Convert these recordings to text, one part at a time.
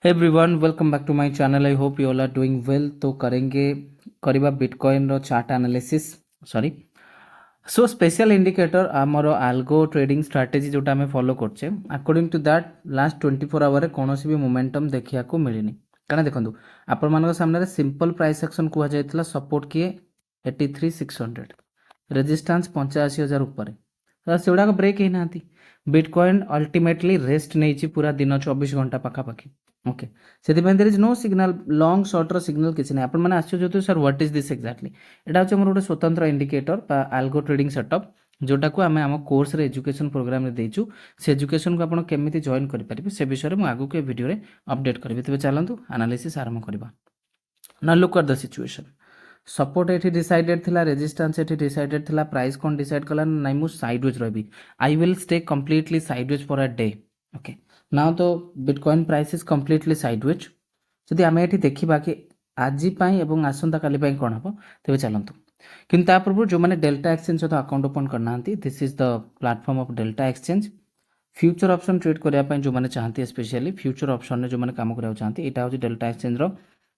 Hey everyone, welcome back to my channel. I hope you all are doing well. तो करेंगे करिबा bitcoin रो chart analysis sorry so special indicator आमर algo trading strategy जोटा आम follow करछे according to that last 24 hour रे कोनोसी भी मोमेंटम देखिया को मिलिनी कारण देखंतु आपण मानक सामने सिंपल प्राइस एक्शन कुआ जायतला सपोर्ट किए 83,600 रेजिस्टेंस 85,000 ऊपर से गुड़ाक ब्रेक ही नाती बिटकॉइन अल्टीमेटली रेस्ट नहीं पूरा दिन 24 घंटा पाखापाखि okay so there is no signal long shorter signal किसी ना आपण मैंने आश्चर्य sir what is this exactly एटा हूँ गोटे स्वतंत्र इंडिकेटर आल्गो ट्रेडिंग सेटअप जोटा को आम कोर्स रे एजुकेशन प्रोग्राम रे देचु से एजुकेशन को आपण केमिति जॉइन करि परिबे से विषय में आगु के वीडियो रे अपडेट करिवे तबे चलंतु एनालिसिस आरंभ करबा ना look at the situation support एठी डिसाइडेड थिला रेजिस्टेंस एठी डिसाइडेड थिला प्राइस कोन डिसाइड कला नाइ मु साइडवेज रहबी I will stay completely sideways for a day okay now तो bitcoin price is completely sideways जदि आमे एठी देखिबा कि आजि पई एवं आसंता काली पई कोन हबो तबे चलंतु किंतु ता पूर्व जो माने डेल्टा एक्सचेंज सहित अकाउंट ओपन करनांती this is the platform of Delta Exchange future option trade करिया पई जो माने चाहती स्पेशली फ्यूचर ऑप्शन ने जो माने काम करिया चाहती एटा हो डेल्टा एक्सचेंज रो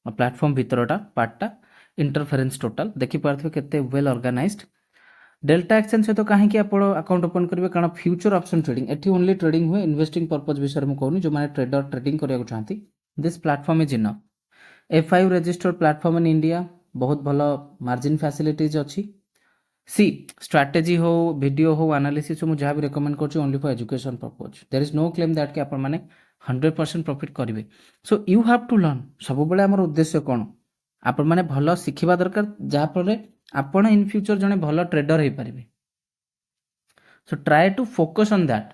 प्लेटफॉर्म भीतरटा पार्टटा इंटरफेरेंस टोटल देखि पारथि केते वेल ऑर्गेनाइज्ड डेल्टा एक्सचेंज सहित कहीं आप अकाउंट ओपन करेंगे कारण फ्यूचर ऑप्शन ट्रेडिंग एटी ओनली ट्रेडिंग हुए इन्वेस्टिंग पर्पज विषय में कहूनी जो मैंने ट्रेडर ट्रेडिंग करने चाहती this platform is enough F5 registered platform in India बहुत भल मार्जिन फैसिलिटीज अच्छी सी स्ट्राटेजी हो वीडियो हो एनालिसिस हो मुझे जहाँ भी रेकमेंड कर only for education purpose there is no claim that कि आपण मैंने 100% प्रॉफिट करेंगे so you have to learn सब बेले आमर उद्देश्य कौन आपण मैंने भल शिखा दरकार जहाँफल आपण इन फ्यूचर जने भल ट्रेडर हो पारे so try to focus on that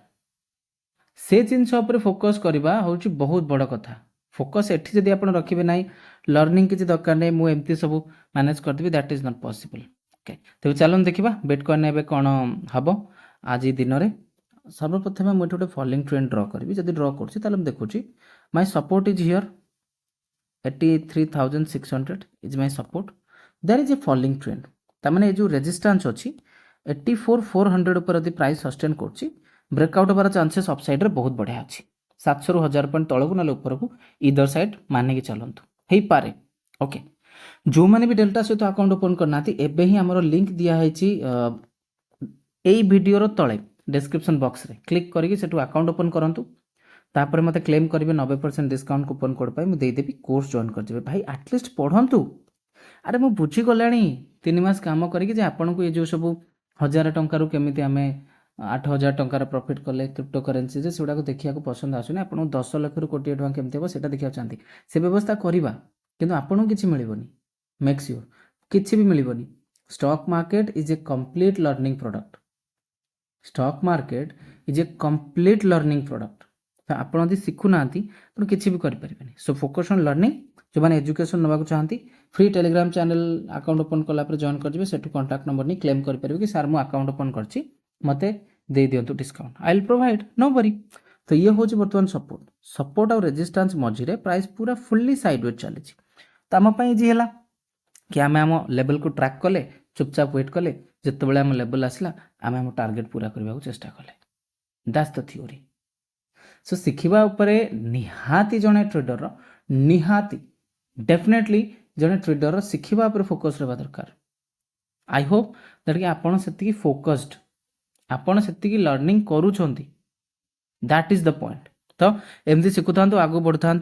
से जिनस फोकस करवा हूँ बहुत बड़ कथा फोकस एठी जदि आपण रखिबे नाही लर्निंग किसी दरकार नहीं मुझे एमती सब मैनेज करदेवी that is not possible okay तेज चलन देखा बिटकॉइन एवं कौन हम आज दिन में सर्वप्रथम मुझे गोटे फॉलोइंग ट्रेंड ड्र करी जब ड्र कर देखुची my support is here 83,600 is my support there is a following trend तामाने जो रेजिस्टेंस अच्छी 84,400 ऊपर यदि प्राइस सस्टेन कर ब्रेकआउट होबार चांसेस अपसाइड रे बहुत बढ़िया अच्छी 700 ରୁ 1000 पॉइंट तलू ना ऊपर को इधर साइड मानिक चलतु हो पारे ओके जो मैंने भी डेल्टा सहित अकाउंट ओपन करना एबे ही आमर लिंक दिखाई यही वीडियो तले डिस्क्रिप्शन बॉक्स रे क्लिक करके सेटू अकाउंट ओपन करंतु तापर मते क्लेम करेंगे 90% डिस्काउंट कूपन कोड पाई मुझे देदेवी कोर्स जॉइन कर भाई एटलिस्ट पढ़ंतु अरे मु बुझीगला 3 मास काम करके आपन को ये जो सब 1000 टंका केमी आम 8,000 टंकार प्रॉफिट कले क्रिप्टो करेन्सी से गुड़ा देखा पसंद आसुनी आप 10 लाख रू कोटी टका केमती हम से देखा चाहती से व्यवस्था करवा कि आपको किसी मिलनी मेक श्योर किसी भी मिलनी stock market is a complete learning product stock market is a complete learning product तो आपड़ यदि शिखुना तो किसी भी करें सो फोकस ऑन लर्निंग जो मैंने एजुकेशन नाक चाहती free Telegram channel account open कलापर जॉइन करेंगे सेठू कॉन्टैक्ट नंबर नहीं क्लेम करेंगे कि सार मु अकाउंट ओपन कर मते दे दिंतु discount I will provide no worry तो ये हूँ बर्तमान सपोर्ट और रेजिस्टेंस मझे प्राइस पूरा फुल्ली साइडवेज चली तो आम इजी है कि आम आम लेवल को ट्रैक कले चुपचाप वेट कले जिते आम लेवल आसला आम आम टार्गेट पूरा करने को चेष्टा कले दैट्स द थ्योरी सो शिखा निहाती जड़े ट्रेडर निहाती डेफिनेटली जड़े ट्रेडर शिखा फोकस रहा दरकार आई होप दैट कि आपड़ से फोकस्ड आपण से लर्निंग करूछंती दैट इज द पॉइंट तो एमती शिखुता आगू बढ़ था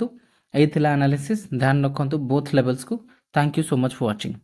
यही एनालिसिस ध्यान रखु बोथ लेवल्स को thank you so much for watching.